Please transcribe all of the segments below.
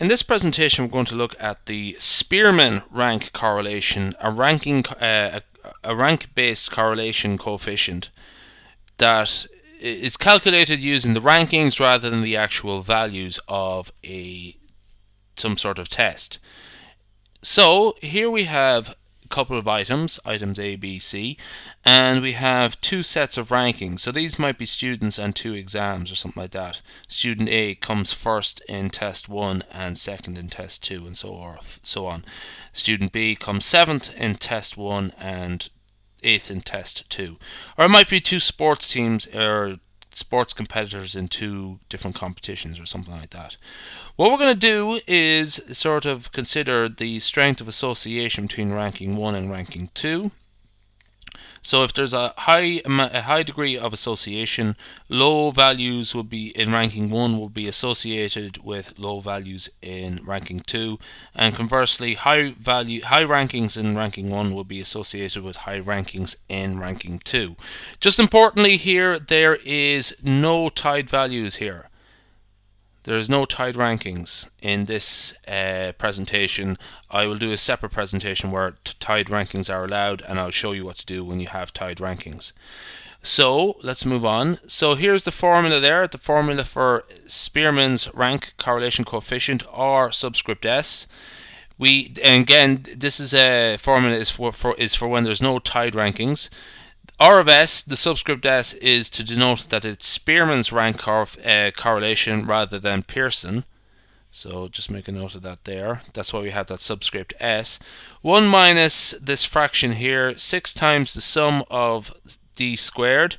In this presentation, we're going to look at the Spearman rank correlation, a rank-based correlation coefficient that is calculated using the rankings rather than the actual values of some sort of test. So here we have a couple of items A, B, C, and we have two sets of rankings. So these might be students and two exams or something like that. Student A comes first in test 1 and second in test 2 and so on. Student B comes 7th in test 1 and 8th in test 2. Or it might be two sports teams or sports competitors in two different competitions or something like that. What we're going to do is sort of consider the strength of association between ranking 1 and ranking 2. So if there's a high degree of association, low values will be in ranking 1 will be associated with low values in ranking 2, and conversely high rankings in ranking 1 will be associated with high rankings in ranking 2. Just importantly here, there is no tied values here. There is no tied rankings in this presentation. I will do a separate presentation where tied rankings are allowed, and I'll show you what to do when you have tied rankings. So let's move on. So here's the formula there. The formula for Spearman's rank correlation coefficient, R subscript S. And again, this is a formula is for when there's no tied rankings. R of S, the subscript S, is to denote that it's Spearman's rank correlation rather than Pearson. So just make a note of that there. That's why we have that subscript S. 1 minus this fraction here, 6 times the sum of D squared.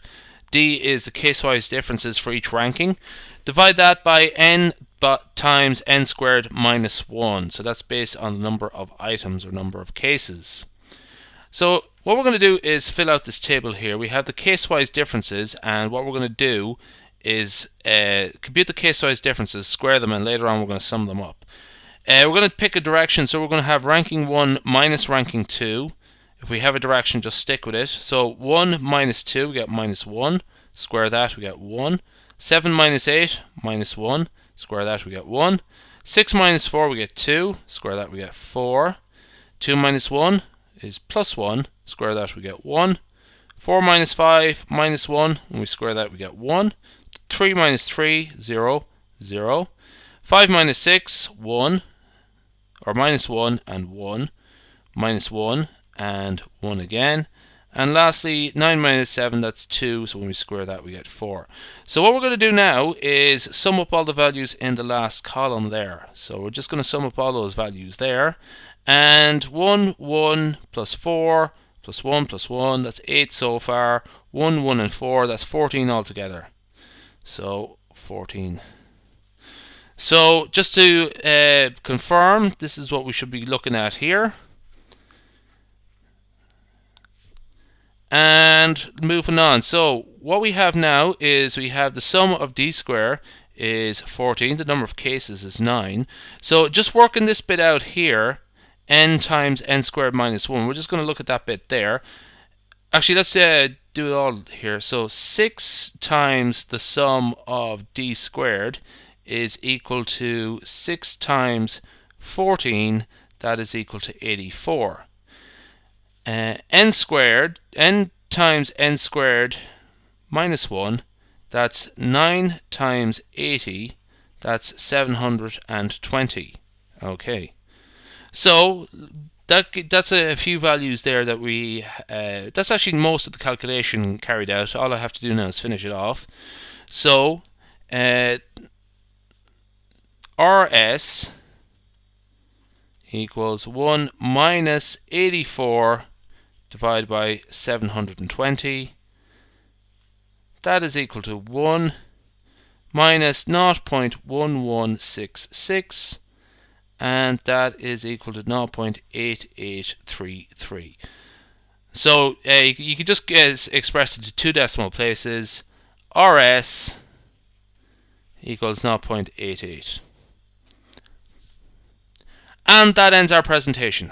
D is the case-wise differences for each ranking. Divide that by N times N squared minus 1. So that's based on the number of items or number of cases. So what we're going to do is fill out this table here. We have the case-wise differences, and what we're going to do is compute the case-wise differences, square them, and later on we're going to sum them up. We're going to pick a direction, so we're going to have ranking 1 minus ranking 2. If we have a direction, just stick with it. So 1 minus 2, we get minus 1. Square that, we get 1. 7 minus 8, minus 1. Square that, we get 1. 6 minus 4, we get 2. Square that, we get 4. 2 minus 1 is plus 1. Square that, we get 1. 4 minus 5 minus 1. When we square that, we get 1. 3 minus 3, 0, 0. 5 minus 6, 1. Or minus 1 and 1. Minus 1 and 1 again. And lastly, 9 minus 7, that's 2. So when we square that, we get 4. So what we're going to do now is sum up all the values in the last column there. So we're just going to sum up all those values there. And 1, 1, plus 4, plus 1, plus 1, that's 8 so far. 1, 1, and 4, that's 14 altogether. So 14. So just to confirm, this is what we should be looking at here. And moving on. So what we have now is we have the sum of D square is 14. The number of cases is 9. So just working this bit out here, n times n squared minus 1. We're just going to look at that bit there. Actually, let's do it all here. So 6 times the sum of D squared is equal to 6 times 14. That is equal to 84. N times n squared minus 1, that's 9 times 80, that's 720. Okay, so that's a few values there that we, that's actually most of the calculation carried out. All I have to do now is finish it off. So RS equals 1 minus 84 divided by 720. That is equal to 1 minus 0.1166, and that is equal to 0.8833. So you can just express it to two decimal places. RS equals 0.88. And that ends our presentation.